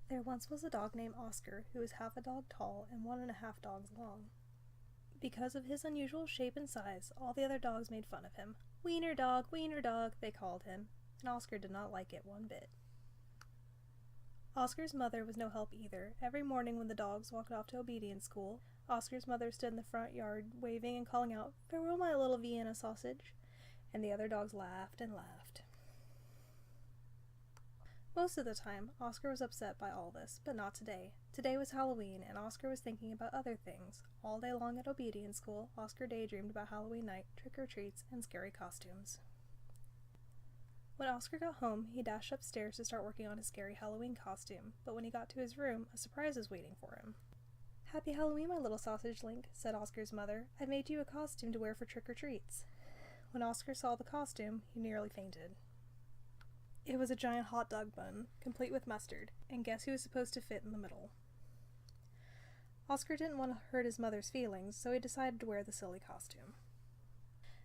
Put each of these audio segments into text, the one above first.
There once was a dog named Oscar who was half a dog tall and 1.5 dogs long. Because of his unusual shape and size, all the other dogs made fun of him. Wiener dog, they called him, and Oscar did not like it one bit. Oscar's mother was no help either. Every morning when the dogs walked off to obedience school, Oscar's mother stood in the front yard waving and calling out, "Farewell, my little Vienna sausage," and the other dogs laughed and laughed. Most of the time, Oscar was upset by all this, but not today. Today was Halloween, and Oscar was thinking about other things. All day long at obedience school, Oscar daydreamed about Halloween night, trick-or-treats, and scary costumes. When Oscar got home, he dashed upstairs to start working on his scary Halloween costume, but when he got to his room, a surprise was waiting for him. "Happy Halloween, my little sausage link," said Oscar's mother. "I made you a costume to wear for trick-or-treats." When Oscar saw the costume, he nearly fainted. It was a giant hot dog bun, complete with mustard, and guess who was supposed to fit in the middle? Oscar didn't want to hurt his mother's feelings, so he decided to wear the silly costume.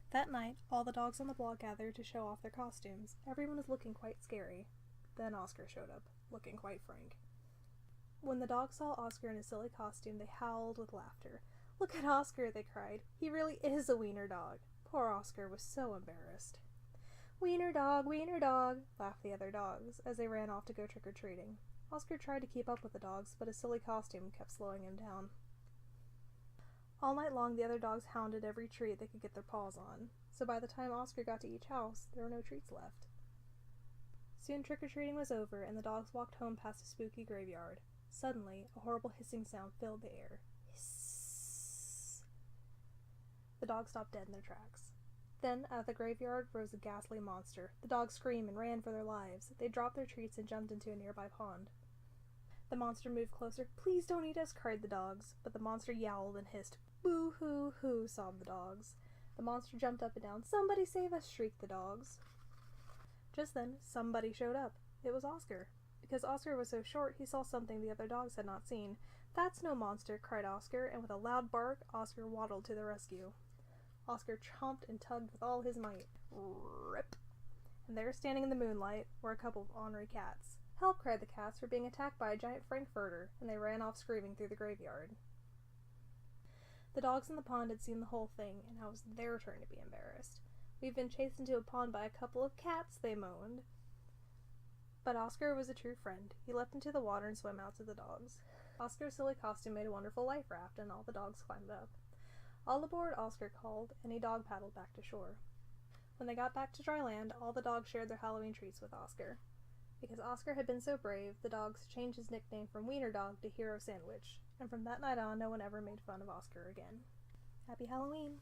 That night, all the dogs on the block gathered to show off their costumes. Everyone was looking quite scary. Then Oscar showed up, looking quite frank. When the dogs saw Oscar in his silly costume, they howled with laughter. "Look at Oscar," they cried. "He really is a wiener dog." Poor Oscar was so embarrassed. Wiener dog," laughed the other dogs, as they ran off to go trick-or-treating. Oscar tried to keep up with the dogs, but his silly costume kept slowing him down. All night long, the other dogs hounded every treat they could get their paws on, so by the time Oscar got to each house, there were no treats left. Soon trick-or-treating was over, and the dogs walked home past a spooky graveyard. Suddenly, a horrible hissing sound filled the air. Hiss. The dogs stopped dead in their tracks. Then, out of the graveyard, rose a ghastly monster. The dogs screamed and ran for their lives. They dropped their treats and jumped into a nearby pond. The monster moved closer. "Please don't eat us," cried the dogs, but the monster yowled and hissed. "Boo-hoo-hoo," sobbed the dogs. The monster jumped up and down. "Somebody save us," shrieked the dogs. Just then, somebody showed up. It was Oscar. Because Oscar was so short, he saw something the other dogs had not seen. "That's no monster," cried Oscar, and with a loud bark, Oscar waddled to the rescue. Oscar chomped and tugged with all his might. Rip! And there, standing in the moonlight, were a couple of ornery cats. "Help!" cried the cats, "we're being attacked by a giant frankfurter," and they ran off screaming through the graveyard. The dogs in the pond had seen the whole thing, and now it was their turn to be embarrassed. "We've been chased into a pond by a couple of cats," they moaned. But Oscar was a true friend. He leapt into the water and swam out to the dogs. Oscar's silly costume made a wonderful life raft, and all the dogs climbed up. "All aboard," Oscar called, and he dog paddled back to shore. When they got back to dry land, all the dogs shared their Halloween treats with Oscar. Because Oscar had been so brave, the dogs changed his nickname from Wiener Dog to Hero Sandwich, and from that night on, no one ever made fun of Oscar again. Happy Halloween!